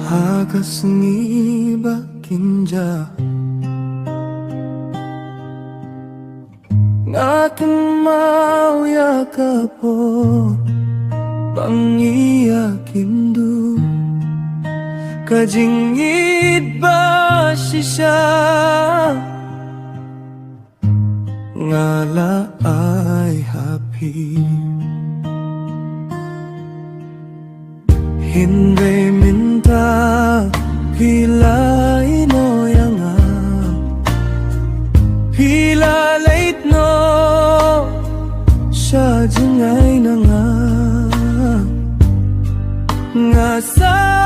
Aga Sngi ba kinja ngatin mau yakapon bangiya kindu kajingit ba sisya ngala ay happy hindi minta pilay no yanga pila late no siya jingay na nga sa